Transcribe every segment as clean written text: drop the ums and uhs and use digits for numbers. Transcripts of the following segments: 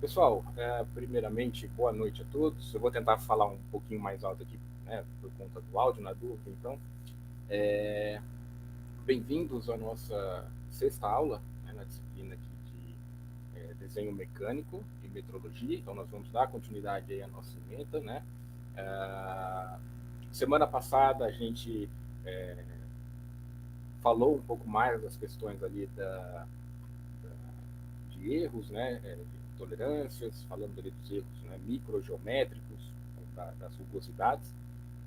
Pessoal, primeiramente, boa noite a todos. Eu vou tentar falar um pouquinho mais alto aqui, né, por conta do áudio, na dúvida. Então, é, bem-vindos à nossa sexta aula, né, na disciplina aqui de desenho mecânico e metrologia. Então, nós vamos dar continuidade aí à nossa ementa, né? Semana passada a gente falou um pouco mais das questões ali de erros, né, de tolerâncias, falando ali dos erros, né, microgeométricos, das rugosidades.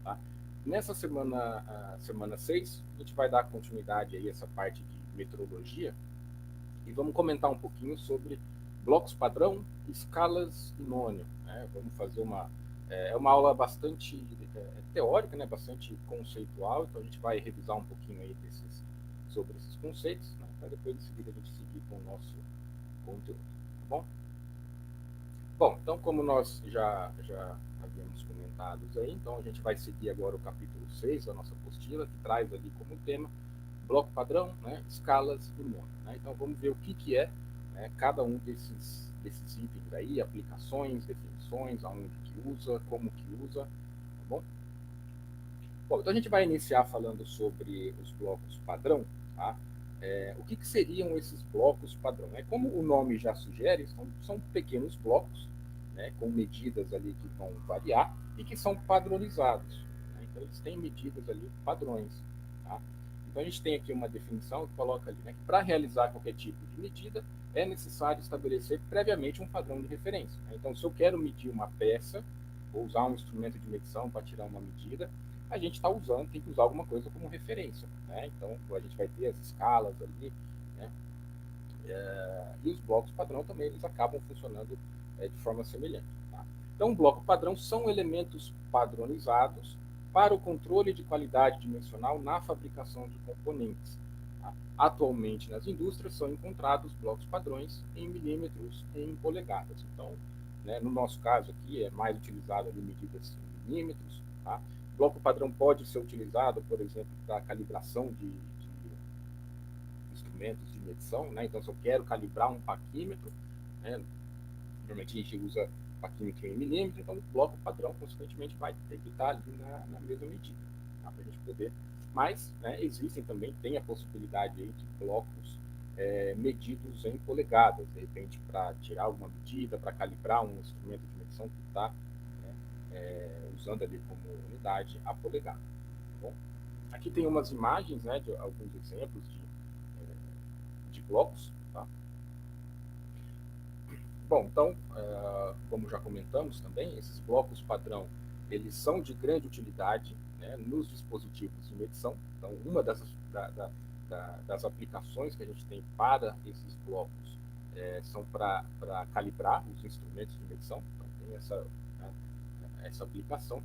Tá? Nessa semana 6, a gente vai dar continuidade aí a essa parte de metrologia e vamos comentar um pouquinho sobre blocos padrão, escalas e nônio. Né? Vamos fazer uma aula bastante teórica, né? Bastante conceitual, então a gente vai revisar um pouquinho aí sobre esses conceitos, né? Para depois em seguida a gente seguir com o nosso conteúdo, tá bom? Bom, então como nós já havíamos comentado aí, então a gente vai seguir agora o capítulo 6 da nossa apostila, que traz ali como tema bloco padrão, né, escalas e nônio. Né? Então vamos ver o que é, né, cada um desses itens aí, aplicações, definições, aonde que usa, como que usa, tá bom? Bom, então a gente vai iniciar falando sobre os blocos padrão, tá? O que seriam esses blocos padrão? Como o nome já sugere, são pequenos blocos, né, com medidas ali que vão variar e que são padronizados. Né? Então eles têm medidas ali, padrões. Tá? Então a gente tem aqui uma definição que coloca ali, né, que para realizar qualquer tipo de medida é necessário estabelecer previamente um padrão de referência. Né? Então se eu quero medir uma peça, vou usar um instrumento de medição para tirar uma medida, a gente está usando, tem que usar alguma coisa como referência. Né? Então, a gente vai ter as escalas ali, né? E os blocos padrão também, eles acabam funcionando de forma semelhante. Tá? Então, um bloco padrão são elementos padronizados para o controle de qualidade dimensional na fabricação de componentes. Tá? Atualmente, nas indústrias, são encontrados blocos padrões em milímetros e em polegadas. Então, né, no nosso caso aqui, é mais utilizado ali medidas em milímetros. Tá? Bloco padrão pode ser utilizado, por exemplo, para calibração de instrumentos de medição, né? Então, se eu quero calibrar um paquímetro, né, normalmente a gente usa paquímetro em milímetro, então o bloco padrão, consequentemente, vai ter que estar ali na mesma medida, tá? Para a gente poder. Mas, né, existem também, tem a possibilidade aí de blocos medidos em polegadas, de repente, para tirar alguma medida, para calibrar um instrumento de medição que está, né, usando ali como unidade a polegada. Tá bom? Aqui tem umas imagens, né, de alguns exemplos de blocos. Tá? Bom, então, como já comentamos também, esses blocos padrão, eles são de grande utilidade, né, nos dispositivos de medição. Então, uma das aplicações que a gente tem para esses blocos são para calibrar os instrumentos de medição. Então, tem essa aplicação.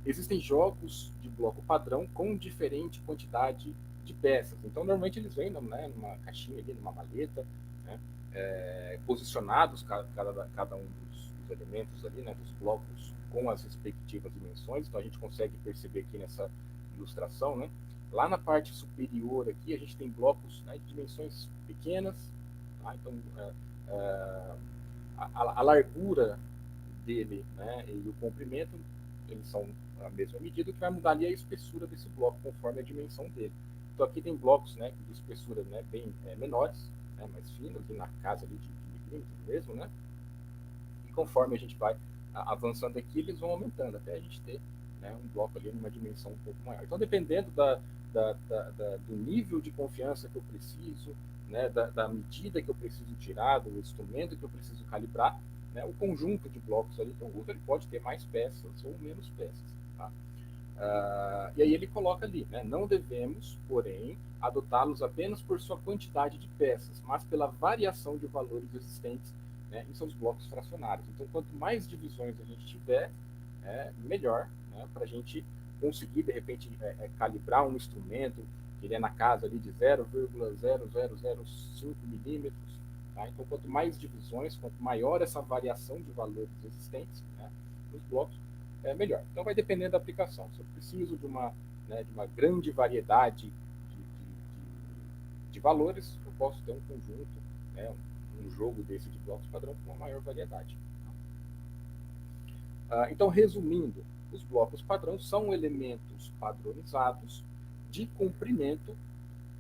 Existem jogos de bloco padrão com diferente quantidade de peças. Então, normalmente eles vêm, né, numa caixinha ali, numa maleta, né, posicionados cada um dos elementos ali, né, dos blocos com as respectivas dimensões. Então, a gente consegue perceber aqui nessa ilustração, né, lá na parte superior aqui a gente tem blocos, né, de dimensões pequenas. Tá? Então, a largura dele, né, e o comprimento, eles são a mesma medida, que vai mudar ali a espessura desse bloco conforme a dimensão dele. Então aqui tem blocos, né, de espessura, né, bem menores, né, mais finos, ali na casa ali de milímetros mesmo, né, e conforme a gente vai avançando aqui, eles vão aumentando até a gente ter, né, um bloco ali numa dimensão um pouco maior. Então dependendo do nível de confiança que eu preciso, né, da medida que eu preciso tirar, do instrumento que eu preciso calibrar, né, o conjunto de blocos ali que eu uso, ele pode ter mais peças ou menos peças. Tá? E aí ele coloca ali, né, não devemos, porém, adotá-los apenas por sua quantidade de peças, mas pela variação de valores existentes, né, em seus blocos fracionários. Então, quanto mais divisões a gente tiver, melhor, né, para a gente conseguir, de repente, calibrar um instrumento que ele é na casa ali de 0,0005 milímetros. Tá? Então, quanto mais divisões, quanto maior essa variação de valores existentes, né, nos blocos, melhor. Então, vai dependendo da aplicação. Se eu preciso de uma grande variedade de valores, eu posso ter um conjunto, né, um jogo desse de blocos padrão com uma maior variedade. Então, resumindo, os blocos padrão são elementos padronizados de comprimento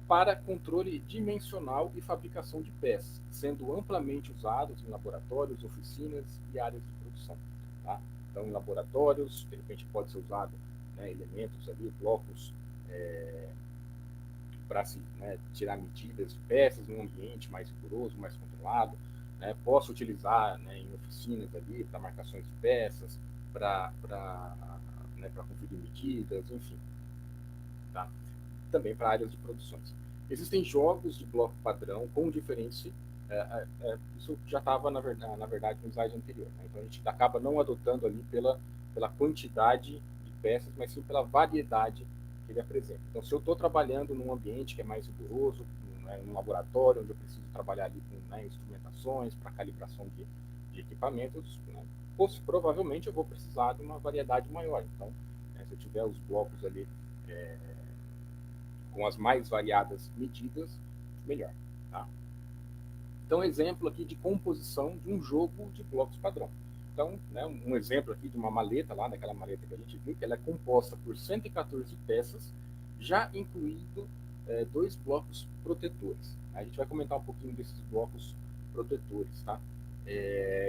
para controle dimensional e fabricação de peças, sendo amplamente usados em laboratórios, oficinas e áreas de produção. Tá? Então, em laboratórios, de repente pode ser usado, né, elementos ali, blocos, para se, né, tirar medidas de peças em um ambiente mais rigoroso, mais controlado. Né? Posso utilizar, né, em oficinas ali para marcações de peças, para conferir medidas, enfim. Tá? Também para áreas de produções. Existem jogos de bloco padrão com diferença. Isso já estava, na verdade, no slide anterior. Né? Então, a gente acaba não adotando ali pela quantidade de peças, mas sim pela variedade que ele apresenta. Então, se eu estou trabalhando num ambiente que é mais rigoroso, né, num laboratório, onde eu preciso trabalhar ali com, né, instrumentações para calibração de equipamentos, né, provavelmente eu vou precisar de uma variedade maior. Então, né, se eu tiver os blocos ali com as mais variadas medidas, melhor. Tá? Então, exemplo aqui de composição de um jogo de blocos padrão. Então, né, um exemplo aqui de uma maleta, lá daquela maleta que a gente viu, que ela é composta por 114 peças, já incluído 2 blocos protetores. A gente vai comentar um pouquinho desses blocos protetores. Tá?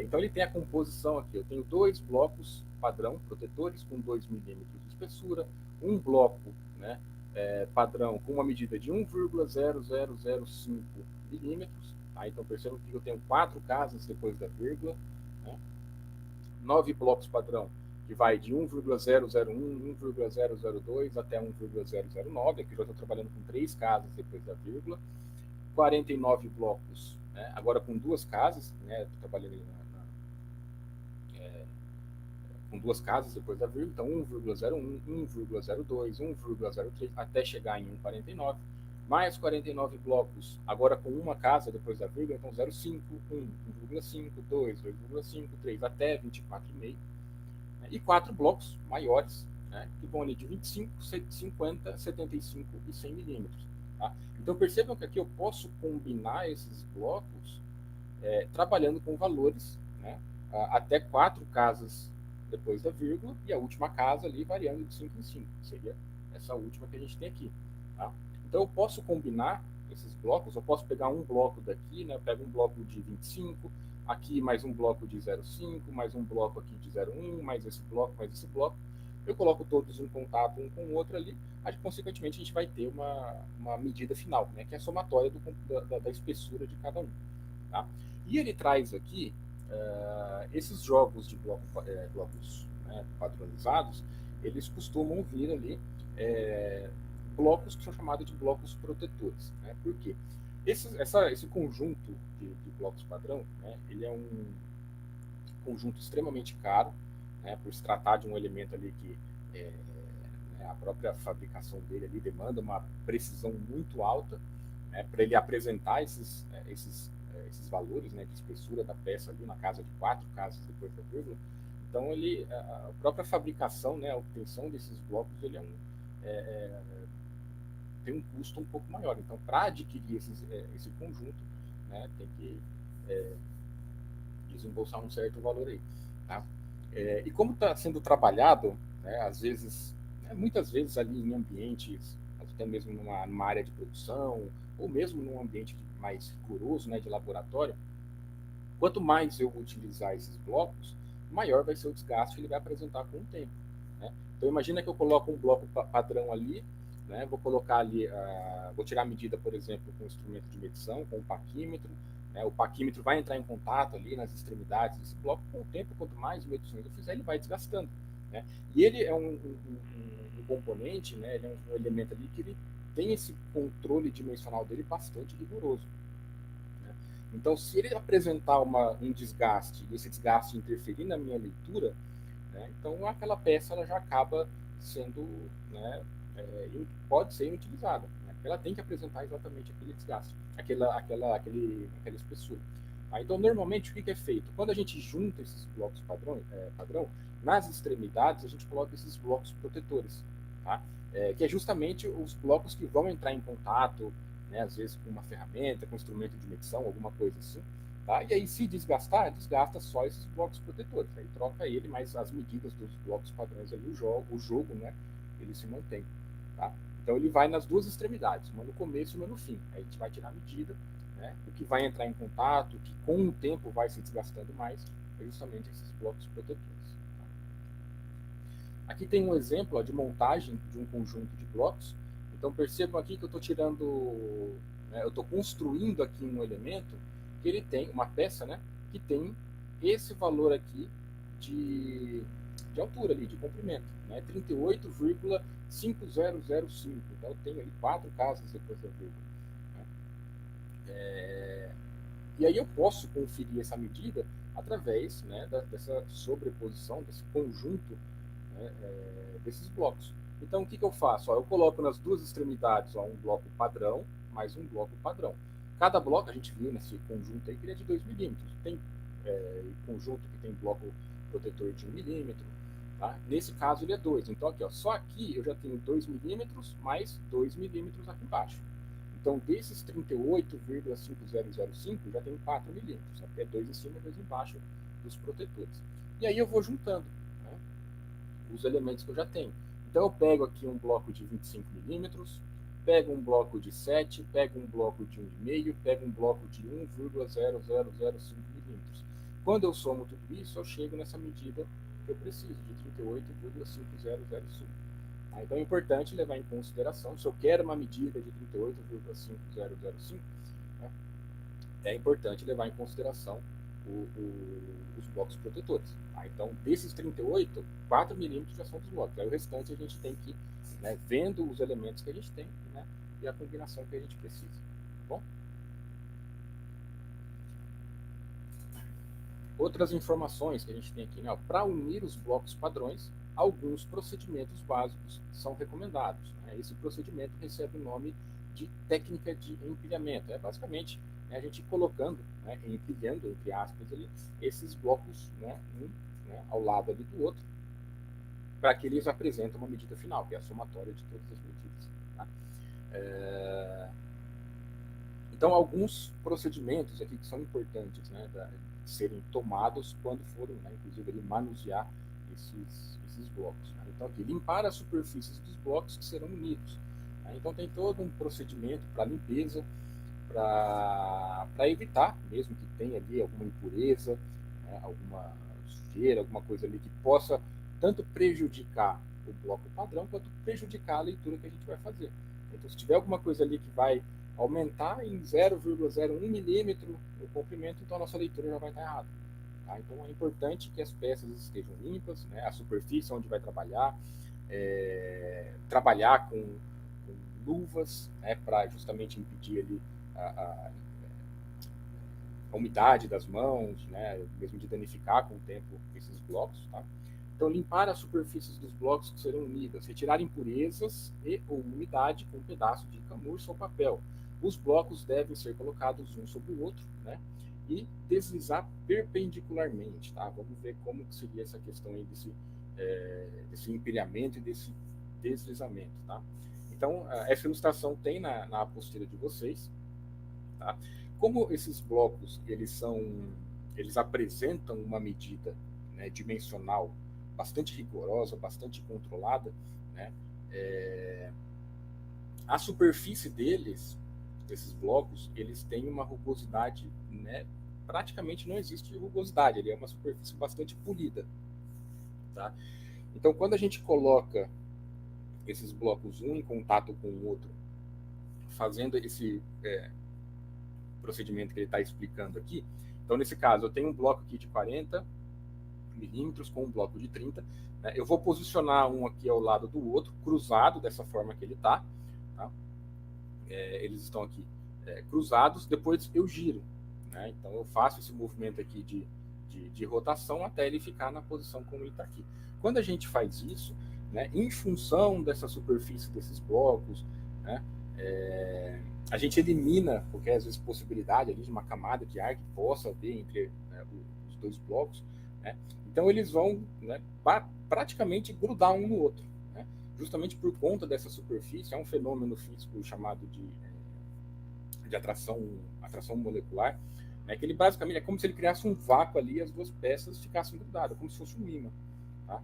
Então, ele tem a composição aqui. Eu tenho 2 blocos padrão protetores com 2 milímetros de espessura, um bloco, né, padrão com uma medida de 1,0005 milímetros. Tá? Então, percebam que eu tenho 4 casas depois da vírgula. Né? 9 blocos padrão, que vai de 1,001, 1,002 até 1,009. Aqui eu já estou trabalhando com 3 casas depois da vírgula. 49 blocos, né? Agora com 2 casas. Né? Estou trabalhando com 2 casas depois da vírgula, então 1,01, 1,02, 1,03, até chegar em 1,49, mais 49 blocos, agora com uma casa depois da vírgula, então 0,5, 1, 1,5, 2, 2,5, 3, até 24,5, né? E 4 blocos maiores, né, que vão ali de 25, 50, 75 e 100 milímetros. Tá? Então percebam que aqui eu posso combinar esses blocos trabalhando com valores, né, até 4 casas depois da vírgula, e a última casa ali variando de 5 em 5, seria essa última que a gente tem aqui. Tá? Então eu posso combinar esses blocos, eu posso pegar um bloco daqui, né, eu pego um bloco de 25, aqui mais um bloco de 0,5, mais um bloco aqui de 0,1, mais esse bloco, eu coloco todos em contato um com o outro ali, aí, consequentemente a gente vai ter uma medida final, né, que é a somatória da espessura de cada um. Tá? E ele traz aqui esses jogos de blocos, né, padronizados, eles costumam vir ali blocos que são chamados de blocos protetores. Né? Por quê? Esse conjunto de blocos padrão, né, ele é um conjunto extremamente caro, né, por se tratar de um elemento ali que né, a própria fabricação dele ali demanda uma precisão muito alta, né, para ele apresentar esses valores, né, de espessura da peça ali na casa de 4 casas depois da vírgula. Então a própria fabricação, né, a obtenção desses blocos, ele tem um custo um pouco maior. Então, para adquirir esse conjunto, né, tem que desembolsar um certo valor aí. Tá? E como está sendo trabalhado, né, às vezes, né, muitas vezes ali em ambientes, até mesmo numa área de produção, ou mesmo num ambiente mais rigoroso, né, de laboratório, quanto mais eu utilizar esses blocos, maior vai ser o desgaste que ele vai apresentar com o tempo. Né? Então imagina que eu coloco um bloco padrão ali, né, vou colocar ali, vou tirar a medida, por exemplo, com um instrumento de medição, com um paquímetro, né, o paquímetro vai entrar em contato ali nas extremidades desse bloco, com o tempo, quanto mais medições eu fizer, ele vai desgastando. Né? E ele é um componente, né, ele é um elemento ali que ele tem esse controle dimensional dele bastante rigoroso. Né? Então, se ele apresentar um desgaste, e esse desgaste interferir na minha leitura, né, então aquela peça ela já acaba sendo, né, pode ser inutilizada. Né? Ela tem que apresentar exatamente aquele desgaste, aquela espessura. Tá? Então, normalmente, o que é feito? Quando a gente junta esses blocos padrão, nas extremidades a gente coloca esses blocos protetores. Tá? Que é justamente os blocos que vão entrar em contato, né, às vezes com uma ferramenta, com um instrumento de medição, alguma coisa assim, Tá? E aí, se desgastar, desgasta só esses blocos protetores. Aí troca ele, mas as medidas dos blocos padrões ali, o jogo, né, ele se mantém. Tá? Então ele vai nas duas extremidades, uma no começo e uma no fim. Aí a gente vai tirar a medida, né, o que vai entrar em contato, que com o tempo vai se desgastando mais, é justamente esses blocos protetores. Tá? Aqui tem um exemplo ó, de montagem de um conjunto de blocos. Então percebam aqui que eu estou tirando, né, eu estou construindo aqui um elemento que ele tem uma peça, né, que tem esse valor aqui de altura ali, de comprimento, né, 38,5005. Então eu tenho ali 4 casas depois da vírgula. Né? E aí eu posso conferir essa medida através, né, dessa sobreposição, desse conjunto, né, desses blocos. Então o que eu faço? Ó, eu coloco nas duas extremidades ó, um bloco padrão mais um bloco padrão. Cada bloco, a gente viu nesse conjunto aí que ele é de 2 milímetros. Tem conjunto que tem bloco protetor de 1 milímetro. Tá? Nesse caso ele é 2. Então aqui, ó, só aqui eu já tenho 2 milímetros mais 2 milímetros aqui embaixo. Então desses 38,5005 já tenho 4 milímetros. Até 2 em cima e 2 embaixo dos protetores. E aí eu vou juntando, né, os elementos que eu já tenho. Então eu pego aqui um bloco de 25 milímetros, pego um bloco de 7, pego um bloco de 1,5, pego um bloco de 1,0005 milímetros. Quando eu somo tudo isso, eu chego nessa medida que eu preciso, de 38,5005. Então é importante levar em consideração, se eu quero uma medida de 38,5005, né, é importante levar em consideração os blocos protetores. Tá? Então, desses 38, 4 milímetros já são dos blocos. Aí o restante a gente tem que ir, né, vendo os elementos que a gente tem, né, e a combinação que a gente precisa. Tá bom? Outras informações que a gente tem aqui, né, para unir os blocos padrões, alguns procedimentos básicos são recomendados. Né? Esse procedimento recebe o nome de técnica de empilhamento. É basicamente, né, a gente colocando, né, empilhando, entre aspas, ali, esses blocos, né, um, né, ao lado ali do outro, para que eles apresentem uma medida final, que é a somatória de todas as medidas. Tá? Então, alguns procedimentos aqui que são importantes, né, de serem tomados quando forem, né, inclusive, ali, manusear esses blocos. Né? Então, aqui, limpar as superfícies dos blocos que serão unidos. Né? Então, tem todo um procedimento para limpeza, para evitar, mesmo que tenha ali alguma impureza, né, alguma sujeira, alguma coisa ali que possa tanto prejudicar o bloco padrão, quanto prejudicar a leitura que a gente vai fazer. Então, se tiver alguma coisa ali que vai aumentar em 0,01 milímetro o comprimento, então a nossa leitura já vai estar errada. Tá? Então é importante que as peças estejam limpas, né? A superfície onde vai trabalhar, trabalhar com luvas, né? Para justamente impedir ali a umidade das mãos, né? Mesmo de danificar com o tempo esses blocos. Tá? Então, limpar as superfícies dos blocos que serão unidas, retirar impurezas e ou umidade com um pedaço de camurça ou papel. Os blocos devem ser colocados um sobre o outro, né? E deslizar perpendicularmente, tá? Vamos ver como que seria essa questão aí desse empilhamento e desse deslizamento, tá? Então, essa ilustração tem na apostila de vocês, tá? Como esses blocos, eles apresentam uma medida, né, dimensional bastante rigorosa, bastante controlada, né? A superfície desses blocos, eles têm uma rugosidade, né? Praticamente não existe rugosidade, ele é uma superfície bastante polida. Tá? Então, quando a gente coloca esses blocos um em contato com o outro, fazendo esse procedimento que ele está explicando aqui, então nesse caso eu tenho um bloco aqui de 40 milímetros com um bloco de 30, né? Eu vou posicionar um aqui ao lado do outro, cruzado dessa forma que ele está, tá? Eles estão aqui cruzados, depois eu giro, né? Então eu faço esse movimento aqui de rotação até ele ficar na posição como ele está aqui. Quando a gente faz isso, né, em função dessa superfície desses blocos, né, a gente elimina qualquer às vezes possibilidade ali de uma camada de ar que possa haver entre os dois blocos, né? Então eles vão, né, praticamente grudar um no outro, né? Justamente por conta dessa superfície. É um fenômeno físico chamado de atração molecular, Né, que ele basicamente é como se ele criasse um vácuo ali e as duas peças ficassem grudadas, como se fosse um ímã. Tá?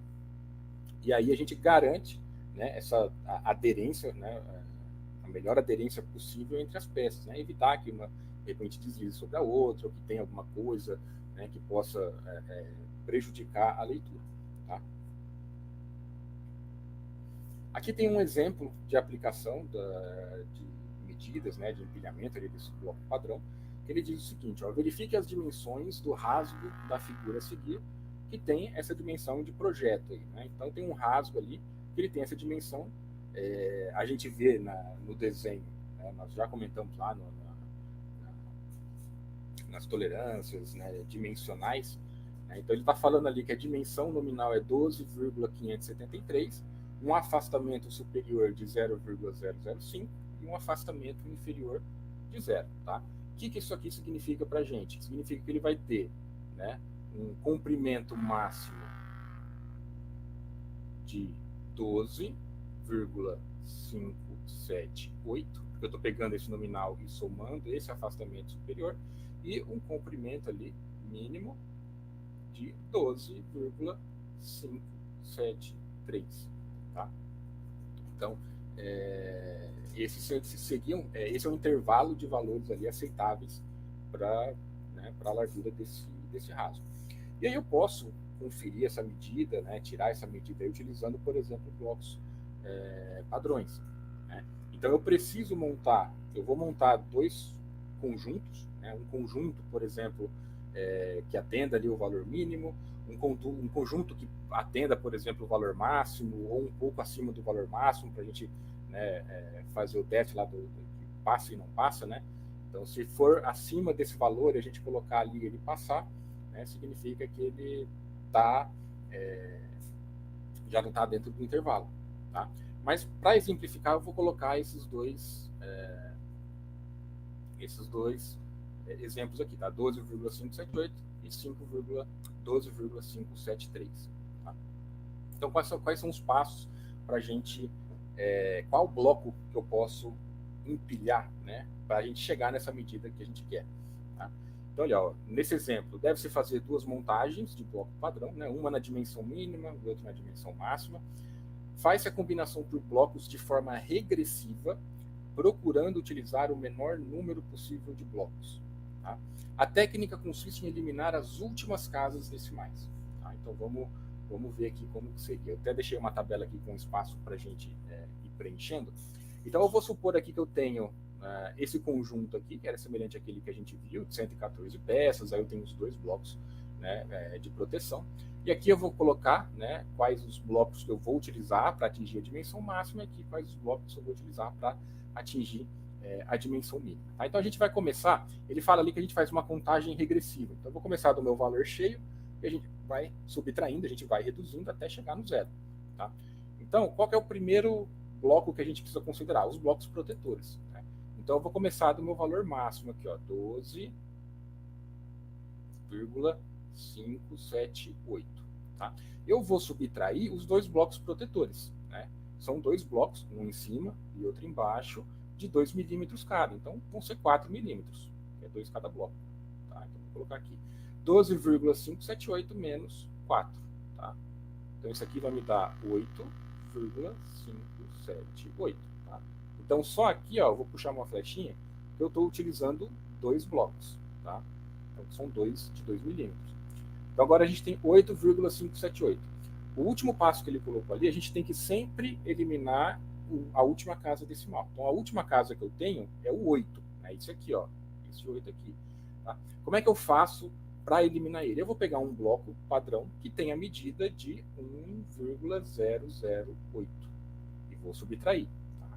E aí a gente garante, né, essa aderência, né, a melhor aderência possível entre as peças, né, evitar que uma de repente deslize sobre a outra, ou que tenha alguma coisa, né, que possa prejudicar a leitura. Tá? Aqui tem um exemplo de aplicação de medidas, né, de empilhamento ali desse bloco padrão, que ele diz o seguinte: ó, verifique as dimensões do rasgo da figura a seguir, que tem essa dimensão de projeto aí, né? Então tem um rasgo ali que ele tem essa dimensão. A gente vê no desenho, né, nós já comentamos lá nas tolerâncias, né, dimensionais, né? Então ele está falando ali que a dimensão nominal é 12,573, um afastamento superior de 0,005 e um afastamento inferior de 0. Tá? O que isso aqui significa para a gente? Significa que ele vai ter, né, um comprimento máximo de 12,578, porque eu estou pegando esse nominal e somando esse afastamento superior, e um comprimento ali mínimo de 12,573. Tá? Então, esse é um intervalo de valores ali aceitáveis para, né, a largura desse rasgo. E aí eu posso conferir essa medida, né, tirar essa medida aí, utilizando, por exemplo, blocos padrões. Né? Então eu vou montar dois conjuntos, né, um conjunto, por exemplo, que atenda ali o valor mínimo, um conjunto que atenda, por exemplo, o valor máximo, ou um pouco acima do valor máximo, para a gente, né, fazer o teste lá do que passa e não passa, né? Então, se for acima desse valor, a gente colocar ali e ele passar, né, significa que ele já não está dentro do intervalo. Tá? Mas, para exemplificar, eu vou colocar esses dois exemplos aqui, tá? 12,578 e 12,573. Tá? Então, quais são os passos para a gente... qual bloco que eu posso empilhar, né, para a gente chegar nessa medida que a gente quer. Tá? Então, olha, ó, nesse exemplo, deve-se fazer duas montagens de bloco padrão, né, uma na dimensão mínima e outra na dimensão máxima. Faz-se a combinação por blocos de forma regressiva, procurando utilizar o menor número possível de blocos. Tá? A técnica consiste em eliminar as últimas casas decimais. Tá? Então, vamos ver aqui como que seria. Eu até deixei uma tabela aqui com espaço para a gente ir preenchendo. Então, eu vou supor aqui que eu tenho esse conjunto aqui, que era semelhante àquele que a gente viu, de 114 peças, aí eu tenho os dois blocos, né, de proteção. E aqui eu vou colocar, né, quais os blocos que eu vou utilizar para atingir a dimensão máxima, e aqui quais os blocos eu vou utilizar para atingir a dimensão mínima. Tá? Então a gente vai começar, ele fala ali que a gente faz uma contagem regressiva. Então eu vou começar do meu valor cheio, e a gente vai subtraindo, a gente vai reduzindo até chegar no zero. Tá? Então, qual que é o primeiro bloco que a gente precisa considerar? Os blocos protetores. Né? Então eu vou começar do meu valor máximo aqui, ó, 12,578. Tá? Eu vou subtrair os dois blocos protetores. Né? São dois blocos, um em cima e outro embaixo, de 2 milímetros cada. Então vão ser 4 milímetros, que é 2 cada bloco. Tá? Então vou colocar aqui 12,578 menos 4. Tá? Então isso aqui vai me dar 8,578. Tá? Então só aqui, ó, eu vou puxar uma flechinha, que eu estou utilizando dois blocos. Tá? Então são dois de 2 milímetros. Então agora a gente tem 8,578. O último passo que ele colocou ali, a gente tem que sempre eliminar a última casa decimal. Então a última casa que eu tenho é o 8. Né? Isso aqui, ó. Esse 8 aqui. Tá? Como é que eu faço para eliminar ele? Eu vou pegar um bloco padrão que tem a medida de 1,008 e vou subtrair. Tá?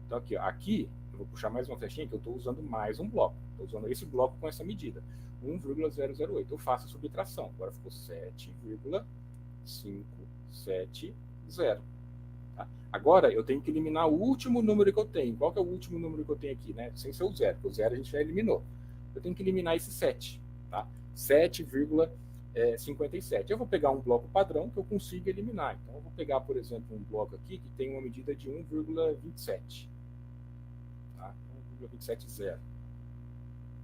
Então aqui eu vou puxar mais uma flechinha que eu estou usando mais um bloco. Estou usando esse bloco com essa medida, 1,008. Eu faço a subtração. Agora ficou 7,570. Tá? Agora eu tenho que eliminar o último número que eu tenho. Qual que é o último número que eu tenho aqui? Né? Sem ser o zero, porque o zero a gente já eliminou. Eu tenho que eliminar esse 7. Tá? 7,57. Eu vou pegar um bloco padrão que eu consigo eliminar. Então eu vou pegar, por exemplo, um bloco aqui que tem uma medida de 1,27. Tá? 1,270.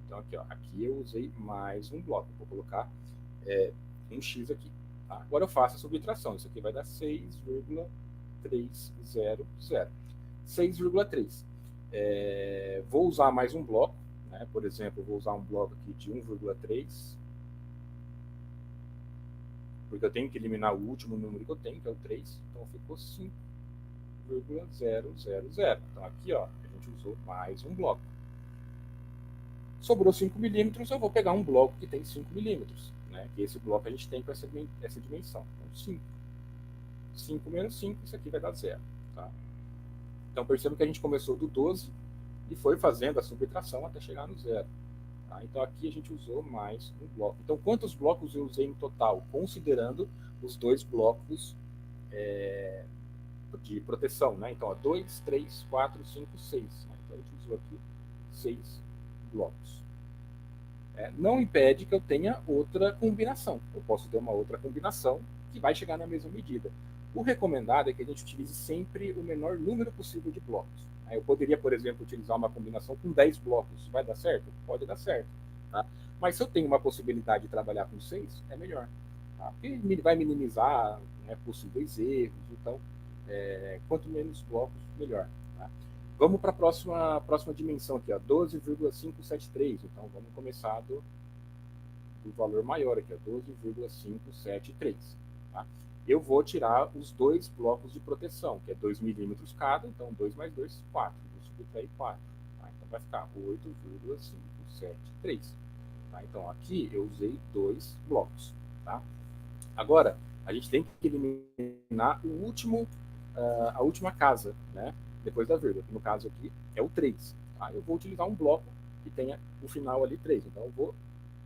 Então aqui, ó, aqui eu usei mais um bloco. Vou colocar um X aqui. Tá? Agora eu faço a subtração. Isso aqui vai dar 6,300. 6,3. Vou usar mais um bloco. Né? Por exemplo, vou usar um bloco aqui de 1,3. Porque eu tenho que eliminar o último número que eu tenho, que é o 3. Então ficou 5,000. Então aqui, ó, a gente usou mais um bloco. Sobrou 5 milímetros, eu vou pegar um bloco que tem 5 milímetros. Né? Que esse bloco a gente tem com essa dimensão. Então 5. 5 menos 5, isso aqui vai dar 0. Tá? Então perceba que a gente começou do 12 e foi fazendo a subtração até chegar no 0. Tá? Então aqui a gente usou mais um bloco. Então quantos blocos eu usei em total? Considerando os dois blocos de proteção. Né? Então 2, 3, 4, 5, 6. Né? Então a gente usou aqui 6 blocos. Não impede que eu tenha outra combinação. Eu posso ter uma outra combinação que vai chegar na mesma medida. O recomendado é que a gente utilize sempre o menor número possível de blocos. Eu poderia, por exemplo, utilizar uma combinação com 10 blocos. Vai dar certo? Pode dar certo. Tá? Mas se eu tenho uma possibilidade de trabalhar com 6, é melhor. Tá? Porque vai minimizar, né, possíveis erros. Então, quanto menos blocos, melhor. Tá? Vamos para a próxima dimensão aqui, 12,573. Então, vamos começar do valor maior aqui, 12,573. Tá? Eu vou tirar os dois blocos de proteção, que é 2 milímetros cada, então 2 mais 2, 4. Vou subtrair 4. Tá? Então vai ficar 8,573. Tá? Então aqui eu usei 2 blocos. Tá? Agora, a gente tem que eliminar a última casa, né? Depois da vírgula, que no caso aqui é o 3. Tá? Eu vou utilizar um bloco que tenha o final ali 3. Então eu vou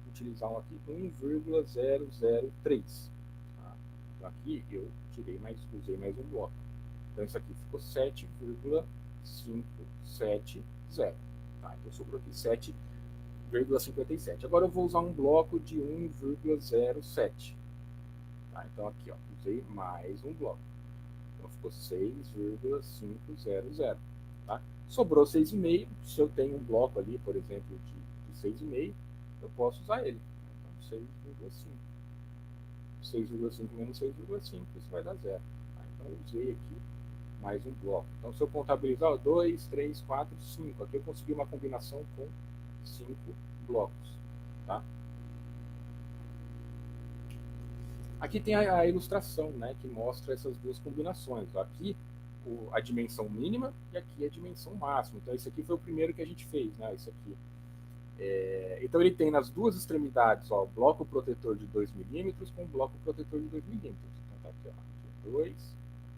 utilizar um aqui 1,003. Tá? Então aqui eu usei mais um bloco. Então isso aqui ficou 7,570. Tá? Então sobrou aqui 7,57. Agora eu vou usar um bloco de 1,07. Tá? Então aqui, ó, usei mais um bloco. Então ficou 6,500. Tá? Sobrou 6,5. Se eu tenho um bloco ali, por exemplo, de 6,5, eu posso usar ele. Então 6,5. 6,5 menos 6,5, isso vai dar 0. Tá? Então eu usei aqui mais um bloco. Então se eu contabilizar 2, 3, 4, 5, aqui eu consegui uma combinação com 5 blocos. Tá? Aqui tem a ilustração, né, que mostra essas duas combinações. Aqui a dimensão mínima e aqui a dimensão máxima. Então esse aqui foi o primeiro que a gente fez, né? Esse aqui. Então ele tem nas duas extremidades, ó, bloco protetor de 2 milímetros com bloco protetor de 2 milímetros. Então tá aqui, ó, aqui 2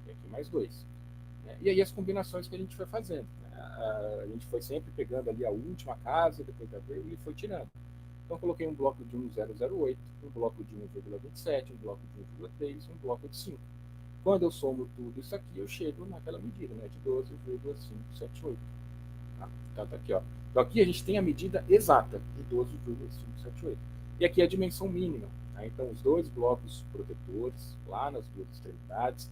e aqui mais 2. Né? E aí as combinações que a gente foi fazendo. Né? A gente foi sempre pegando ali a última casa, depois da vírgula e foi tirando. Então eu coloquei um bloco de 1,008, um bloco de 1,27, um bloco de 1,3, um bloco de 5. Quando eu somo tudo isso aqui, eu chego naquela medida, né, de 12,578. Tá? Então tá aqui, ó. Então aqui a gente tem a medida exata de 12,578. E aqui é a dimensão mínima. Tá? Então os dois blocos protetores, lá nas duas extremidades,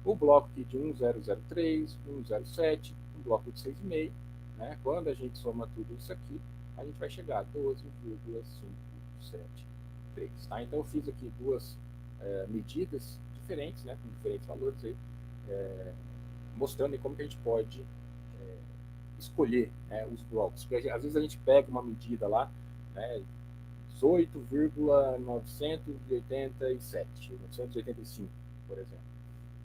o bloco aqui de 1,003, 1,07, um bloco de 6,5. Né? Quando a gente soma tudo isso aqui, a gente vai chegar a 12,573. Tá? Então eu fiz aqui duas medidas diferentes, né, com diferentes valores aí, mostrando como que a gente pode escolher, né, os blocos. Porque às vezes a gente pega uma medida lá, né, 18,987, 985, por exemplo.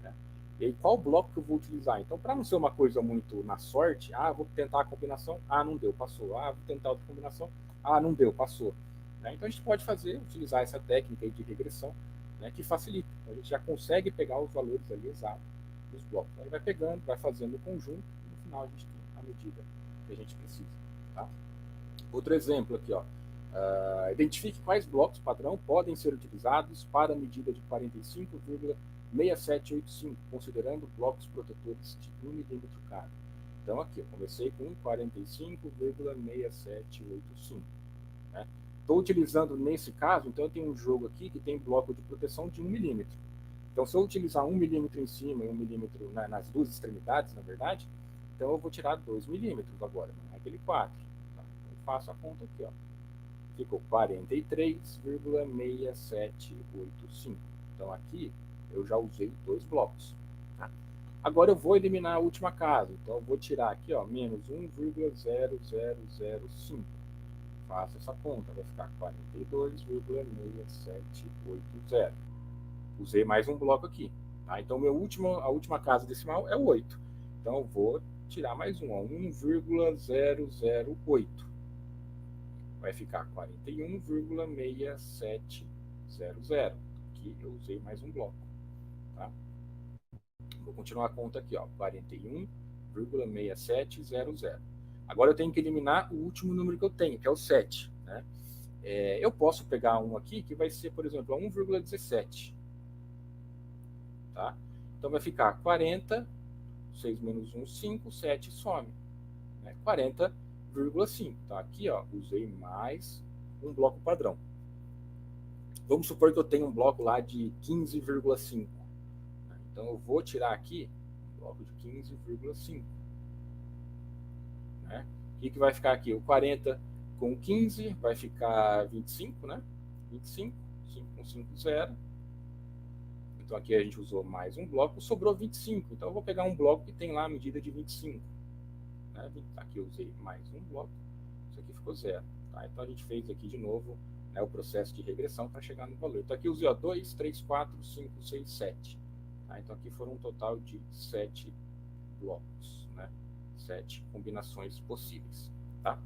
Né? E aí, qual bloco que eu vou utilizar? Então, para não ser uma coisa muito na sorte, vou tentar a combinação, não deu, passou. Vou tentar outra combinação, não deu, passou. Né? Então, a gente pode utilizar essa técnica aí de regressão, né, que facilita. Então, a gente já consegue pegar os valores ali exatos dos blocos. Aí vai pegando, vai fazendo o conjunto, e no final a gente tem a medida que a gente precisa. Tá? Outro exemplo aqui, ó. Identifique quais blocos padrão podem ser utilizados para a medida de 45,6785, considerando blocos protetores de 1 milímetro cada. Então aqui, eu comecei com 45,6785. Né? Estou utilizando nesse caso, então eu tenho um jogo aqui que tem bloco de proteção de 1 milímetro. Então se eu utilizar 1 milímetro em cima e 1 milímetro nas duas extremidades, na verdade, então eu vou tirar 2 milímetros agora, não é aquele 4. Tá? Então faço a conta aqui, ó. Ficou 43,6785. Então aqui eu já usei 2 blocos. Tá? Agora eu vou eliminar a última casa. Então eu vou tirar aqui, ó, menos 1,0005. Faço essa conta, vai ficar 42,6780. Usei mais um bloco aqui. Tá? Então a última casa decimal é o 8. Então eu vou tirar mais um, ó, 1,008. Vai ficar 41,6700. Aqui eu usei mais um bloco. Tá? Vou continuar a conta aqui, ó, 41,6700. Agora eu tenho que eliminar o último número que eu tenho, que é o 7. Né? Eu posso pegar um aqui que vai ser, por exemplo, 1,17. Tá? Então vai ficar 40, 6 menos 1, 5, 7 some. Né? 40,5. Então aqui, ó, usei mais um bloco padrão. Vamos supor que eu tenho um bloco lá de 15,5. Então eu vou tirar aqui um bloco de 15,5. Né? O que vai ficar aqui? O 40 com 15 vai ficar 25, né? 25, 5 com 5, 0. Então aqui a gente usou mais um bloco, sobrou 25. Então eu vou pegar um bloco que tem lá a medida de 25. Né? Aqui eu usei mais um bloco, isso aqui ficou 0. Tá? Então a gente fez aqui de novo, né, o processo de regressão para chegar no valor. Então aqui eu usei, ó, 2, 3, 4, 5, 6, 7. Tá? Então aqui foram um total de 7 blocos, né? 7 combinações possíveis. Tá?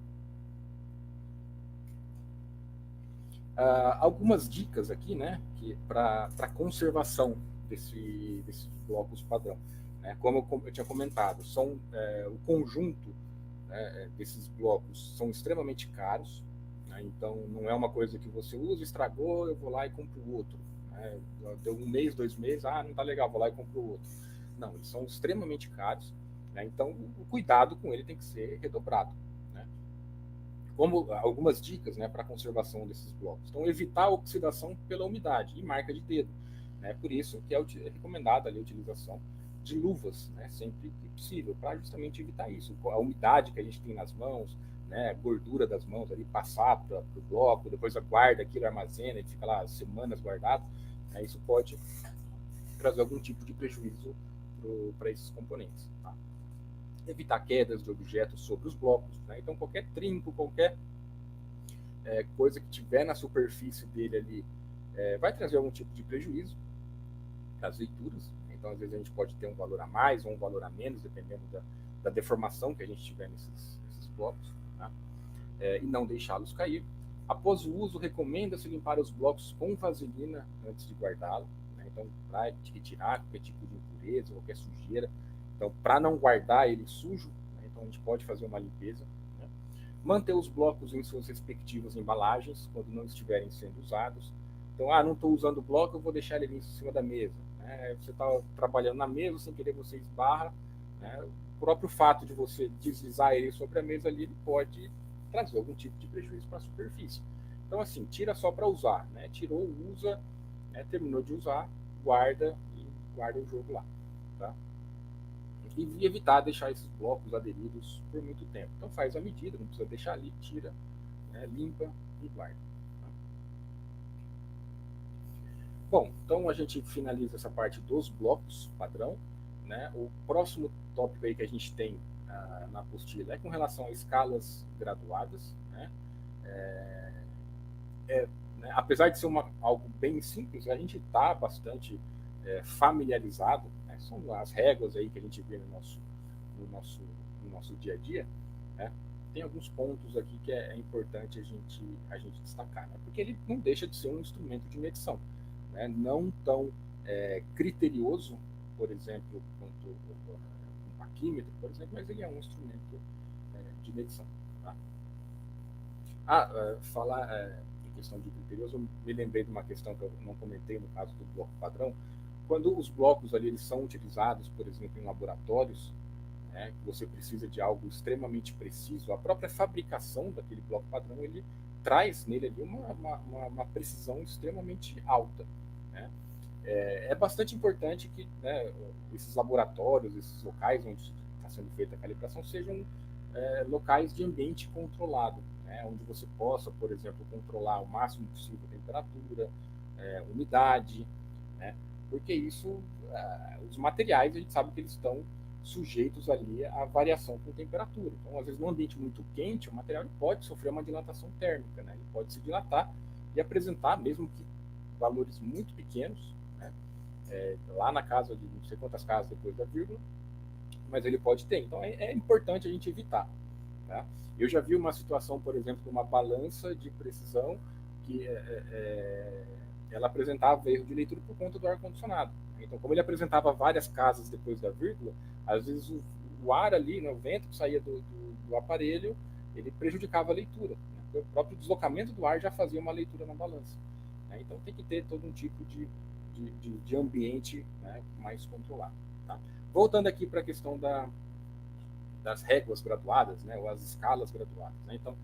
Algumas dicas aqui, né, para conservação desses blocos padrão. Né? Como eu tinha comentado, são o conjunto, né, desses blocos são extremamente caros. Né? Então não é uma coisa que você usa, estragou, eu vou lá e compro outro. Né? Deu um mês, 2 meses, não tá legal, vou lá e compro outro. Não, eles são extremamente caros. Né? Então o cuidado com ele tem que ser redobrado. Né? Como algumas dicas, né, para a conservação desses blocos. Então, evitar a oxidação pela umidade e marca de dedo. Né? Por isso que é recomendada ali a utilização de luvas, né, sempre que possível, para justamente evitar isso. A umidade que a gente tem nas mãos, né, a gordura das mãos ali, passar para o bloco, depois guarda aquilo, armazena, e fica lá semanas guardado, né, isso pode trazer algum tipo de prejuízo para esses componentes. Tá? Evitar quedas de objetos sobre os blocos. Né? Então, qualquer trinco, qualquer coisa que tiver na superfície dele ali vai trazer algum tipo de prejuízo das leituras. Então, às vezes, a gente pode ter um valor a mais ou um valor a menos, dependendo da deformação que a gente tiver nesses blocos. Tá? E não deixá-los cair. Após o uso, recomenda-se limpar os blocos com vaselina antes de guardá-lo. Né? Então, para retirar qualquer tipo de impureza, qualquer sujeira. Então, para não guardar ele sujo, né? Então a gente pode fazer uma limpeza. Né? Manter os blocos em suas respectivas embalagens quando não estiverem sendo usados. Então, não estou usando o bloco, eu vou deixar ele em cima da mesa. Né? Você está trabalhando na mesa, sem querer você esbarra. Né? O próprio fato de você deslizar ele sobre a mesa ali, ele pode trazer algum tipo de prejuízo para a superfície. Então, assim, tira só para usar. Né? Tirou, usa, né? Terminou de usar, guarda e guarda o jogo lá. Tá? E evitar deixar esses blocos aderidos por muito tempo. Então faz a medida, não precisa deixar ali, tira, né, limpa e guarda. Bom, então a gente finaliza essa parte dos blocos padrão. Né? O próximo tópico aí que a gente tem na apostila é com relação a escalas graduadas. Né? Né, apesar de ser algo bem simples, a gente está bastante familiarizado. Né? São as réguas aí que a gente vê no nosso dia a dia. Né? Tem alguns pontos aqui que é importante a gente destacar, né? Porque ele não deixa de ser um instrumento de medição. Né? Não tão criterioso, por exemplo, quanto um paquímetro, por exemplo, mas ele é um instrumento de medição. Tá? Falar em questão de criterioso, eu me lembrei de uma questão que eu não comentei no caso do bloco padrão. Quando os blocos ali eles são utilizados, por exemplo, em laboratórios, né, que você precisa de algo extremamente preciso, a própria fabricação daquele bloco padrão ele traz nele ali uma precisão extremamente alta. Né? É bastante importante que, né, esses laboratórios, esses locais onde está sendo feita a calibração, sejam locais de ambiente controlado. Né? né, onde você possa, por exemplo, controlar o máximo possível a temperatura, umidade, né, porque isso, os materiais, a gente sabe que eles estão sujeitos ali à variação com temperatura. Então, às vezes, num ambiente muito quente, o material pode sofrer uma dilatação térmica, né, ele pode se dilatar e apresentar, mesmo que valores muito pequenos, né, lá na casa de não sei quantas casas depois da vírgula, mas ele pode ter. Então, é importante a gente evitar. Tá? Eu já vi uma situação, por exemplo, de uma balança de precisão que ela apresentava erro de leitura por conta do ar-condicionado. Então, como ele apresentava várias casas depois da vírgula, às vezes o ar ali, né, o vento que saía do aparelho, ele prejudicava a leitura. Né? O próprio deslocamento do ar já fazia uma leitura na balança. Né? Então, tem que ter todo um tipo de ambiente, né, mais controlado. Tá? Voltando aqui para a questão das réguas graduadas, né, ou as escalas graduadas. Né? Então,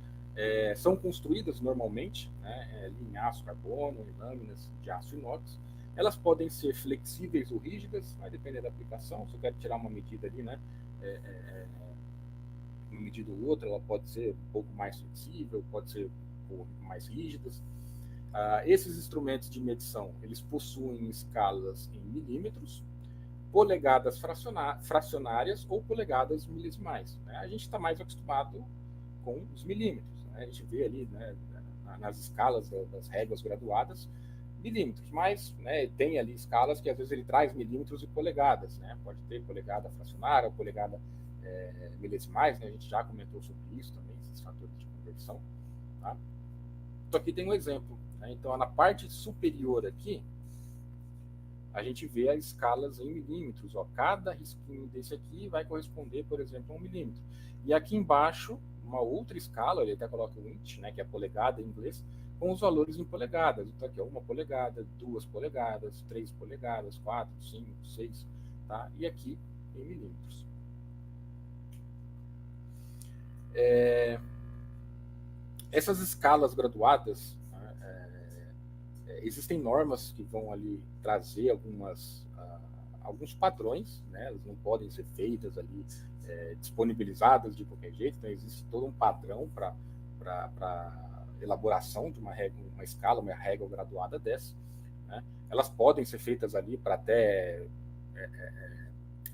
são construídas normalmente, né, em aço carbono, em lâminas de aço inox. Elas podem ser flexíveis ou rígidas, vai depender da aplicação. Se eu quero tirar uma medida ali, né, uma medida ou outra, ela pode ser um pouco mais flexível, pode ser um pouco mais rígidas. Esses instrumentos de medição, eles possuem escalas em milímetros, polegadas fracionárias ou polegadas milesimais. Né? A gente está mais acostumado com os milímetros. Né? A gente vê ali, né, nas escalas das réguas graduadas, milímetros, mas, né, tem ali escalas que às vezes ele traz milímetros e polegadas. Né? Pode ter polegada fracionária ou polegada milesimais, né? A gente já comentou sobre isso também, esses fatores de conversão. Tá? Então aqui tem um exemplo. Né? Então, na parte superior aqui, a gente vê as escalas em milímetros. Ó. Cada risquinho desse aqui vai corresponder, por exemplo, a 1 milímetro. E aqui embaixo, uma outra escala, ele até coloca o inch, né, que é a polegada em inglês, com os valores em polegadas. Então aqui, ó, 1 polegada, 2 polegadas, 3 polegadas, 4, 5, 6, tá? E aqui em milímetros. Essas escalas graduadas, existem normas que vão ali trazer alguns padrões, né? Elas não podem ser feitas ali, disponibilizadas de qualquer jeito, então existe todo um padrão para elaboração de uma escala, uma régua graduada dessa. Né? Elas podem ser feitas ali para até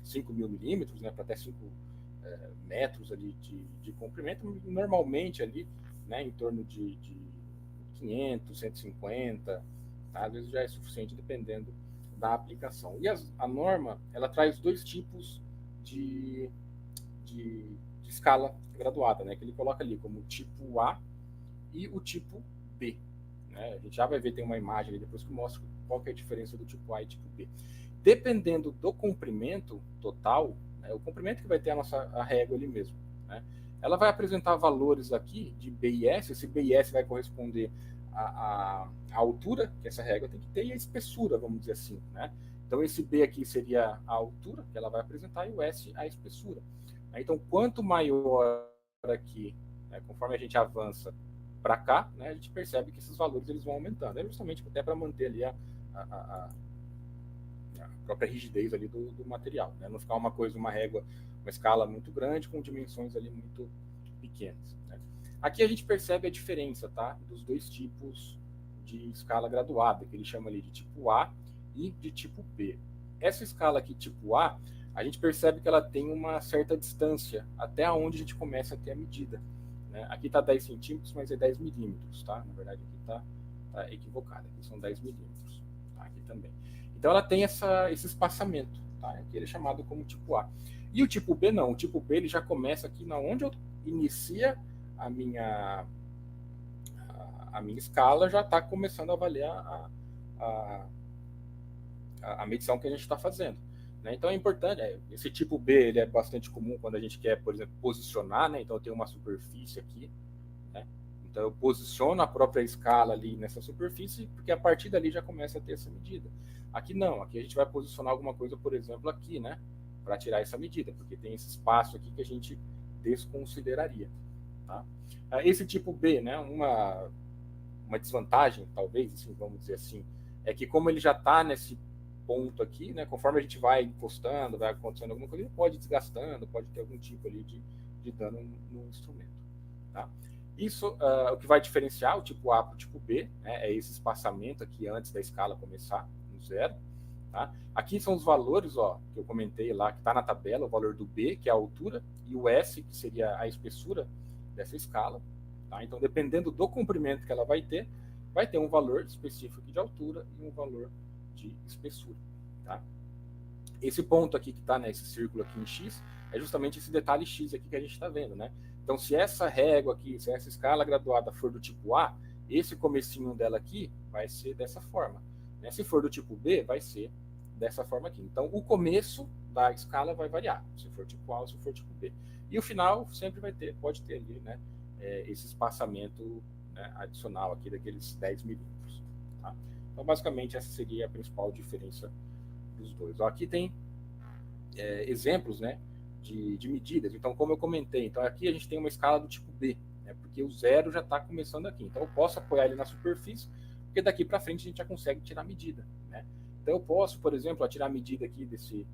5 mil milímetros, né? Para até 5 metros ali de comprimento, normalmente ali, né, em torno de 500, 150, tá? Às vezes já é suficiente dependendo da aplicação. E a norma, ela traz dois tipos de escala graduada, né? Que ele coloca ali como tipo A e o tipo B. Né? A gente já vai ver, tem uma imagem ali depois que mostra qual que é a diferença do tipo A e tipo B. Dependendo do comprimento total, né, o comprimento que vai ter a régua ali mesmo, né? Ela vai apresentar valores aqui de B e S. Esse B e S vai corresponder à altura que essa régua tem que ter e a espessura, vamos dizer assim. Né? Então, esse B aqui seria a altura que ela vai apresentar e o S a espessura. Então, quanto maior aqui, né, conforme a gente avança para cá, né, a gente percebe que esses valores eles vão aumentando. É justamente até para manter ali a própria rigidez ali do material. Né? Não ficar uma régua, uma escala muito grande com dimensões ali muito pequenas. Né? Aqui a gente percebe a diferença, tá, dos dois tipos de escala graduada, que ele chama ali de tipo A e de tipo B. Essa escala aqui, tipo A, a gente percebe que ela tem uma certa distância até onde a gente começa a ter a medida. Né? Aqui está 10 centímetros, mas é 10 milímetros. Tá? Na verdade, aqui está equivocado. Aqui são 10 milímetros. Tá? Aqui também. Então, ela tem esse espaçamento. Tá? Aqui ele é chamado como tipo A. E o tipo B não. O tipo B ele já começa aqui na onde eu inicia a minha escala, já está começando a valer a medição que a gente está fazendo. Né? Então é importante, esse tipo B ele é bastante comum quando a gente quer, por exemplo, posicionar, né? Então eu tenho uma superfície aqui, né? Então eu posiciono a própria escala ali nessa superfície, porque a partir dali já começa a ter essa medida. Aqui não, aqui a gente vai posicionar alguma coisa, por exemplo, aqui, né? Para tirar essa medida, porque tem esse espaço aqui que a gente desconsideraria. Tá? Esse tipo B, né? Uma desvantagem, talvez, assim, vamos dizer assim, é que como ele já está nesse ponto aqui, né, conforme a gente vai encostando, vai acontecendo alguma coisa, ele pode ir desgastando, pode ter algum tipo ali de dano no instrumento. Tá? Isso, o que vai diferenciar o tipo A para o tipo B, né, é esse espaçamento aqui antes da escala começar, no zero. Tá? Aqui são os valores, ó, que eu comentei lá, que está na tabela, o valor do B, que é a altura, e o S, que seria a espessura dessa escala. Tá? Então, dependendo do comprimento que ela vai ter um valor específico de altura e um valor de espessura. Tá? Esse ponto aqui que está nesse círculo aqui em X é justamente esse detalhe X aqui que a gente está vendo, né? Então, se essa régua aqui, se essa escala graduada for do tipo A, esse comecinho dela aqui vai ser dessa forma. Né? Se for do tipo B, vai ser dessa forma aqui. Então, o começo da escala vai variar, se for tipo A ou se for tipo B. E o final sempre vai ter, pode ter ali, né, esse espaçamento, né, adicional aqui daqueles 10 milímetros. Tá? Então, basicamente, essa seria a principal diferença dos dois. Ó, aqui tem exemplos, né, de medidas. Então, como eu comentei, então aqui a gente tem uma escala do tipo B, né, porque o zero já está começando aqui. Então, eu posso apoiar ele na superfície, porque daqui para frente a gente já consegue tirar a medida. Né? Então, eu posso, por exemplo, tirar a medida aqui desse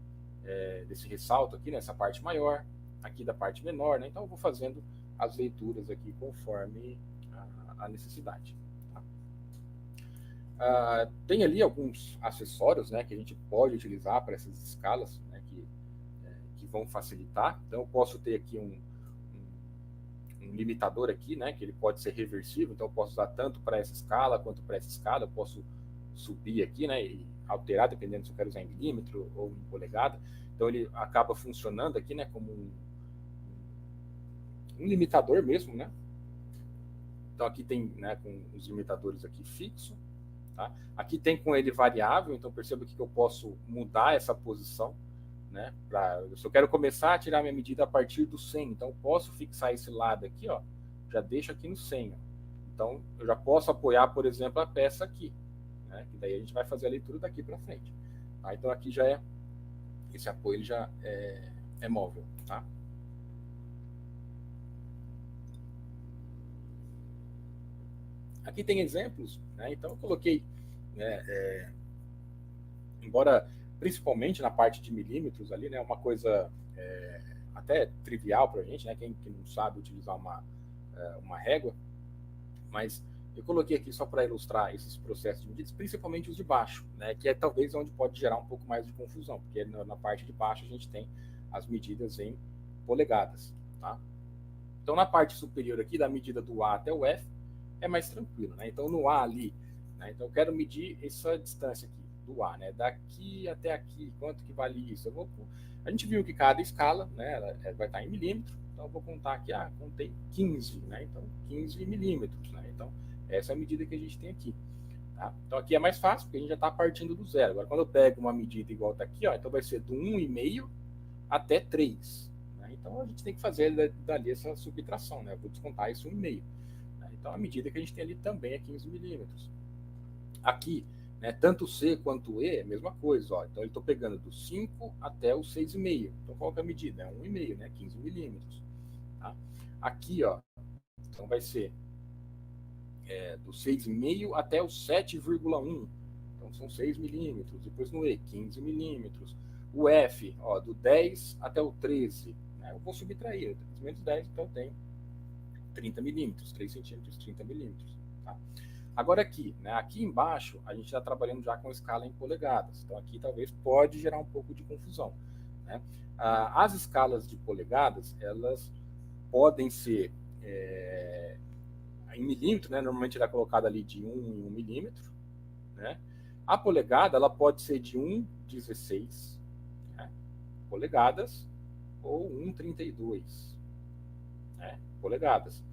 ressalto aqui, nessa parte maior, aqui da parte menor. Né? Então, eu vou fazendo as leituras aqui conforme a necessidade. Tá? Tem ali alguns acessórios, né, que a gente pode utilizar para essas escalas, né, que vão facilitar. Então, eu posso ter aqui um limitador aqui, né, que ele pode ser reversível. Então, eu posso usar tanto para essa escala quanto para essa escala. Eu posso subir aqui, né, e alterar, dependendo se eu quero usar em milímetro ou em polegada. Então, ele acaba funcionando aqui, né, como um limitador mesmo, né. Então, aqui tem, né, com os limitadores aqui fixo. Tá? Aqui tem com ele variável, então perceba que eu posso mudar essa posição. Né, se eu quero começar a tirar minha medida a partir do 100, então eu posso fixar esse lado aqui, ó, já deixo aqui no 100. Ó. Então eu já posso apoiar, por exemplo, a peça aqui. Né, que daí a gente vai fazer a leitura daqui para frente. Tá? Então aqui já esse apoio ele já é móvel. Tá? Aqui tem exemplos, né? Então eu coloquei, né, embora principalmente na parte de milímetros ali, né, uma coisa até trivial para a gente, né, quem não sabe utilizar uma régua, mas eu coloquei aqui só para ilustrar esses processos de medidas, principalmente os de baixo, né, que é talvez onde pode gerar um pouco mais de confusão, porque na parte de baixo a gente tem as medidas em polegadas. Tá? Então na parte superior aqui, da medida do A até o F, é mais tranquilo. Né? Então no A ali, né, então eu quero medir essa distância aqui do A, né? Daqui até aqui, quanto que vale isso? A gente viu que cada escala, né, ela vai estar em milímetro, então eu vou contar aqui, contei 15, né? Então 15 milímetros, né? Então essa é a medida que a gente tem aqui. Tá? Então aqui é mais fácil, porque a gente já está partindo do zero. Agora, quando eu pego uma medida igual está aqui, ó, então vai ser do 1,5 até 3. Né? Então a gente tem que fazer dali essa subtração, né? Eu vou descontar isso 1,5. Né? Então a medida que a gente tem ali também é 15 milímetros. Aqui, né, tanto C quanto E é a mesma coisa. Ó. Então, eu estou pegando do 5 até o 6,5. Então, qual que é a medida? É 1,5, né? 15 milímetros. Tá? Aqui, ó, então vai ser do 6,5 até o 7,1. Então, são 6 milímetros. Depois, no E, 15 milímetros. O F, ó, do 10 até o 13. Né? Eu vou subtrair. Menos 10, então eu tenho 30 milímetros. 3 centímetros, 30 milímetros. Tá? Agora aqui, né, aqui embaixo, a gente está trabalhando já com escala em polegadas. Então aqui talvez pode gerar um pouco de confusão. Né? As escalas de polegadas, elas podem ser em milímetro, né? Normalmente ela é colocada ali de 1 em 1 milímetro. Né? A polegada, ela pode ser de 1,16, né, polegadas ou 1,32, né, polegadas.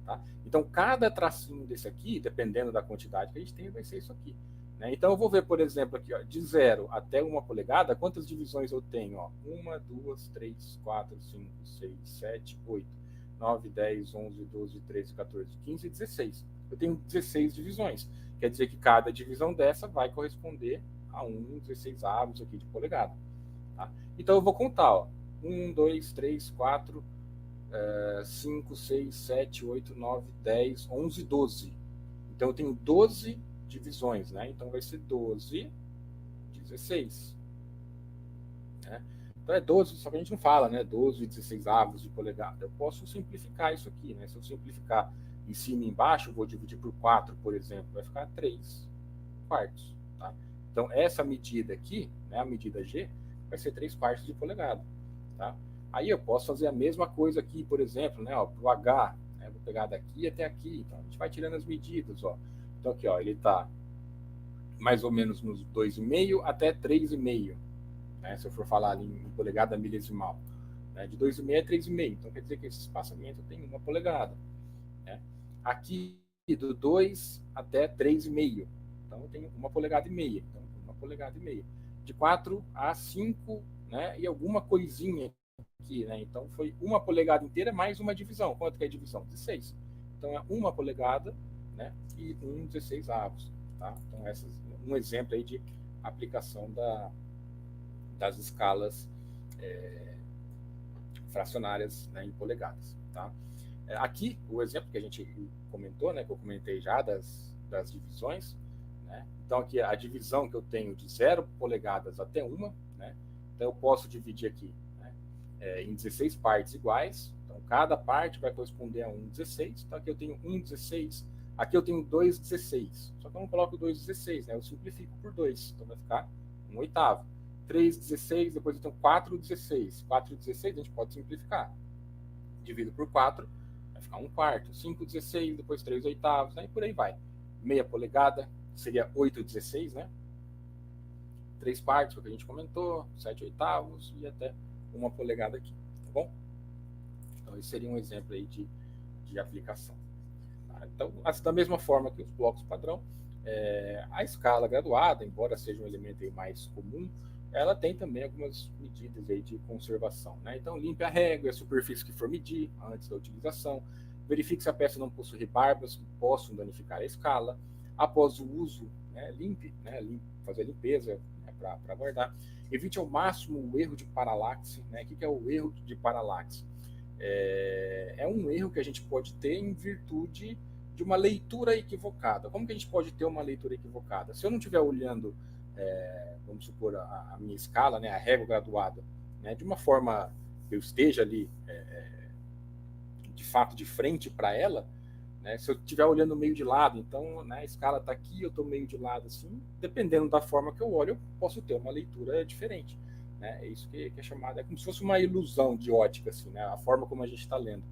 Tá? Então, cada tracinho desse aqui, dependendo da quantidade que a gente tem, vai ser isso aqui. Né? Então, eu vou ver, por exemplo, aqui, ó, de 0 até 1 polegada, quantas divisões eu tenho? Ó? 1, 2, 3, 4, 5, 6, 7, 8, 9, 10, 11, 12, 13, 14, 15 e 16. Eu tenho 16 divisões. Quer dizer que cada divisão dessa vai corresponder a 1/16 aqui de polegada. Tá? Então, eu vou contar. Ó. 1, 2, 3, 4... 5, 6, 7, 8, 9, 10, 11, 12. Então eu tenho 12 divisões, né? Então vai ser 12, 16. Né? Então é 12, só que a gente não fala, né? 12 e 16 avos de polegada. Eu posso simplificar isso aqui, né? Se eu simplificar em cima e embaixo, eu vou dividir por 4, por exemplo, vai ficar 3 quartos. Tá? Então, essa medida aqui, né, a medida G, vai ser 3 quartos de polegada. Tá? Aí eu posso fazer a mesma coisa aqui, por exemplo, né, para o H, né, vou pegar daqui até aqui. Então, a gente vai tirando as medidas. Ó. Então, aqui, ó, ele está mais ou menos nos 2,5 até 3,5. Né, se eu for falar ali em polegada milesimal. Né, de 2,5 a 3,5. Então, quer dizer que esse espaçamento tem 1 polegada. Né? Aqui, do 2 até 3,5. Então, eu tenho 1 polegada e meia. Então, 1 polegada e meia. De 4 a 5, né, e alguma coisinha aqui. Né? Então, foi 1 polegada inteira mais uma divisão. Quanto que é a divisão? 16. Então, é 1 polegada, né, e 1/16 avos. Tá? Então, um exemplo aí de aplicação das escalas fracionárias, né, em polegadas. Tá? Aqui, o exemplo que a gente comentou, né, que eu comentei já das divisões, né? Então, aqui a divisão que eu tenho de 0 polegadas até 1, né? Então, eu posso dividir aqui, né, em 16 partes iguais. Então, cada parte vai corresponder a 1/16. Então, aqui eu tenho 1/16. Aqui eu tenho 2/16. Só que eu não coloco 2/16, né? Eu simplifico por 2. Então, vai ficar 1/8. 3/16, depois eu tenho 4/16. 4/16 a gente pode simplificar. Divido por 4, vai ficar 1/4. 5/16, depois 3/8, né? E por aí vai. Meia polegada seria 8/16, né? 3 partes, o que a gente comentou, 7/8 e até 1 polegada aqui, tá bom? Então, esse seria um exemplo aí de aplicação. Tá? Então, da mesma forma que os blocos padrão, a escala graduada, embora seja um elemento aí mais comum, ela tem também algumas medidas aí de conservação. Né? Então, limpe a régua e a superfície que for medir antes da utilização. Verifique se a peça não possui rebarbas que possam danificar a escala. Após o uso, né, limpe, fazer a limpeza, né, para guardar. Evite ao máximo o erro de paralaxe. Né? O que é o erro de paralaxe? É um erro que a gente pode ter em virtude de uma leitura equivocada. Como que a gente pode ter uma leitura equivocada? Se eu não estiver olhando, vamos supor, a minha escala, né, a régua graduada, né, de uma forma que eu esteja ali, de fato, de frente para ela, né, se eu estiver olhando meio de lado, então, né, a escala está aqui, eu estou meio de lado assim, dependendo da forma que eu olho, eu posso ter uma leitura diferente. Né? É isso que é chamado, é como se fosse uma ilusão de ótica, assim, né? A forma como a gente está lendo.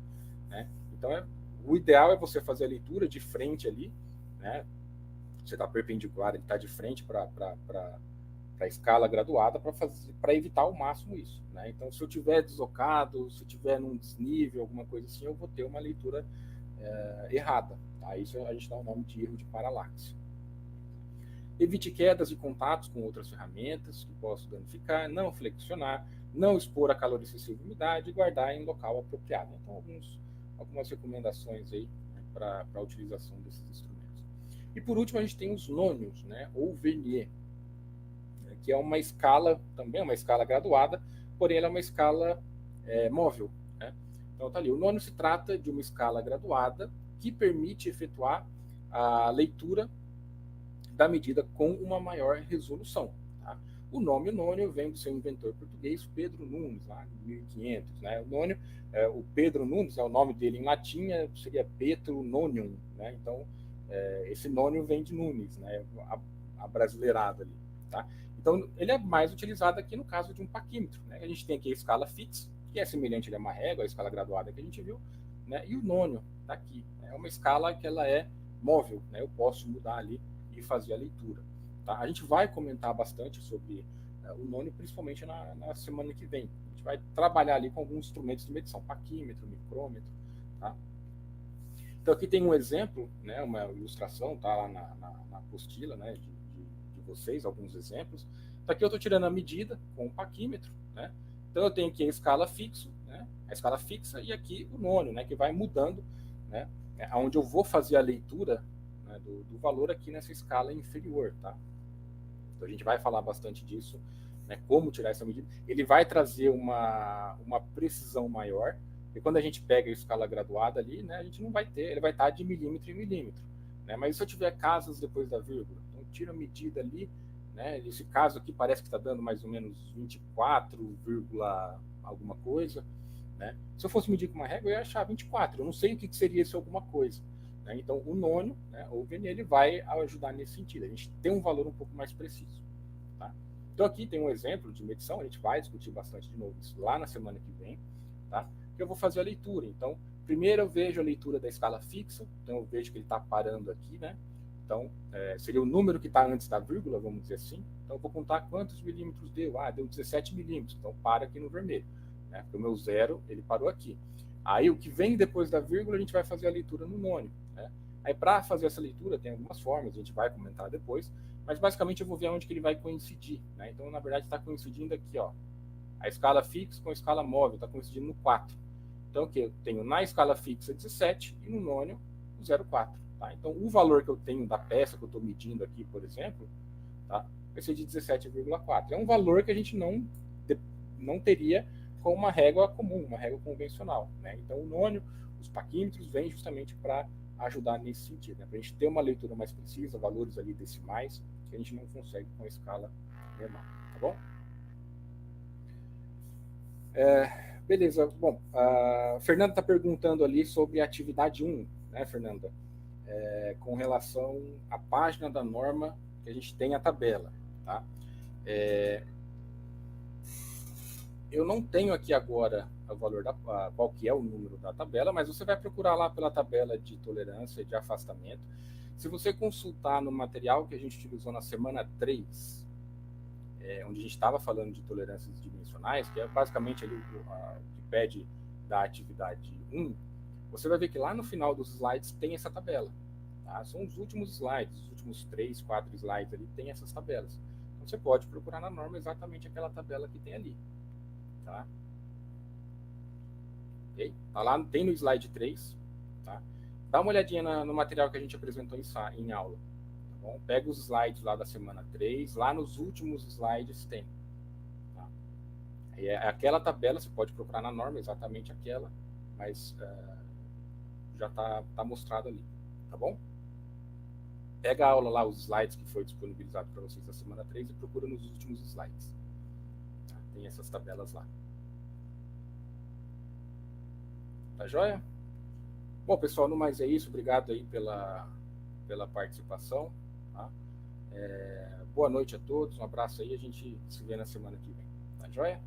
Né? Então, o ideal é você fazer a leitura de frente ali, né? Você está perpendicular, ele está de frente para a escala graduada para evitar ao máximo isso. Né? Então, se eu tiver deslocado, se eu tiver num desnível, alguma coisa assim, eu vou ter uma leitura errada. Tá? Isso a gente dá o nome de erro de paralaxe. Evite quedas e contatos com outras ferramentas que possam danificar, não flexionar, não expor a calor excessivo e umidade e guardar em local apropriado. Então, algumas recomendações aí, né, para a utilização desses instrumentos. E por último, a gente tem os nônios, né, ou vernier, né, que é uma escala, também uma escala graduada, porém ela é uma escala móvel. Né? Então, tá ali. O nônio se trata de uma escala graduada que permite efetuar a leitura da medida com uma maior resolução. Tá? O nome nônio vem do seu inventor português, Pedro Nunes, lá em 1500. Né? O nônio, o Pedro Nunes, o nome dele em latim seria Petro Nonium. Né? Então, esse nônio vem de Nunes, né? a brasileirada ali. Tá? Então, ele é mais utilizado aqui no caso de um paquímetro. Né? A gente tem aqui a escala fixa, que é semelhante a uma régua, a escala graduada que a gente viu, né? E o nônio está aqui. É uma escala que ela é móvel, né? Eu posso mudar ali e fazer a leitura. Tá? A gente vai comentar bastante sobre o nônio, principalmente na semana que vem. A gente vai trabalhar ali com alguns instrumentos de medição, paquímetro, micrômetro. Tá? Então aqui tem um exemplo, né, uma ilustração, tá lá na apostila, né, de vocês, alguns exemplos. Então aqui eu estou tirando a medida com o paquímetro. Né? Então eu tenho aqui a escala fixa, né, a escala fixa, e aqui o nônio, né, que vai mudando, né, onde eu vou fazer a leitura do valor aqui nessa escala inferior, tá? Então a gente vai falar bastante disso, né? Como tirar essa medida. Ele vai trazer uma precisão maior, e quando a gente pega a escala graduada ali, né, a gente não vai ter, ele vai estar de milímetro em milímetro, né? Mas se eu tiver casas depois da vírgula, então tiro a medida ali, né? Esse caso aqui parece que está dando mais ou menos 24, alguma coisa, né? Se eu fosse medir com uma régua, eu ia achar 24, eu não sei o que seria isso alguma coisa. né? Então, o nônio, né, ou o VN, ele vai ajudar nesse sentido. A gente tem um valor um pouco mais preciso. Tá? Então, aqui tem um exemplo de medição. A gente vai discutir bastante de novo isso lá na semana que vem. Tá? Que eu vou fazer a leitura. Então, primeiro eu vejo a leitura da escala fixa. Então, eu vejo que ele está parando aqui, né? Então, seria o número que está antes da vírgula, vamos dizer assim. Então, eu vou contar quantos milímetros deu. Ah, deu 17 milímetros. Então, para aqui no vermelho. Né? Porque o meu zero, ele parou aqui. Aí, o que vem depois da vírgula, a gente vai fazer a leitura no nônio. Né? Aí, para fazer essa leitura, tem algumas formas, a gente vai comentar depois. Mas, basicamente, eu vou ver onde que ele vai coincidir. Né? Então, na verdade, está coincidindo aqui, ó. A escala fixa com a escala móvel está coincidindo no 4. Então, o que eu tenho na escala fixa 17 e no nônio o 0,4. Tá? Então, o valor que eu tenho da peça que eu estou medindo aqui, por exemplo, tá? Vai ser de 17,4. É um valor que a gente não teria com uma régua comum, uma régua convencional. Né? Então, o nônio, os paquímetros, vêm justamente para ajudar nesse sentido, né? Para a gente ter uma leitura mais precisa, valores ali decimais, que a gente não consegue com a escala normal. Tá bom? Beleza. Bom, a Fernanda está perguntando ali sobre a atividade 1, né, Fernanda? Com relação à página da norma que a gente tem a tabela, tá? Eu não tenho aqui agora o valor qual que é o número da tabela, mas você vai procurar lá pela tabela de tolerância e de afastamento. Se você consultar no material que a gente utilizou na semana 3, onde a gente estava falando de tolerâncias dimensionais, que é basicamente ali o que pede da atividade 1, você vai ver que lá no final dos slides tem essa tabela. Tá? São os últimos slides, os últimos 3, 4 slides ali tem essas tabelas. Então você pode procurar na norma exatamente aquela tabela que tem ali. Tá? Okay? Tá lá, tem no slide 3. Tá? Dá uma olhadinha no material que a gente apresentou em aula. Tá bom? Pega os slides lá da semana 3, lá nos últimos slides tem. Tá? É aquela tabela, você pode procurar na norma exatamente aquela, mas já está mostrado ali. Tá bom? Pega a aula lá, os slides que foi disponibilizado para vocês na semana 3 e procura nos últimos slides. Tá? Tem essas tabelas lá. Tá joia? Bom, pessoal, no mais é isso. Obrigado aí pela participação. Tá? Boa noite a todos. Um abraço aí. A gente se vê na semana que vem. Tá joia?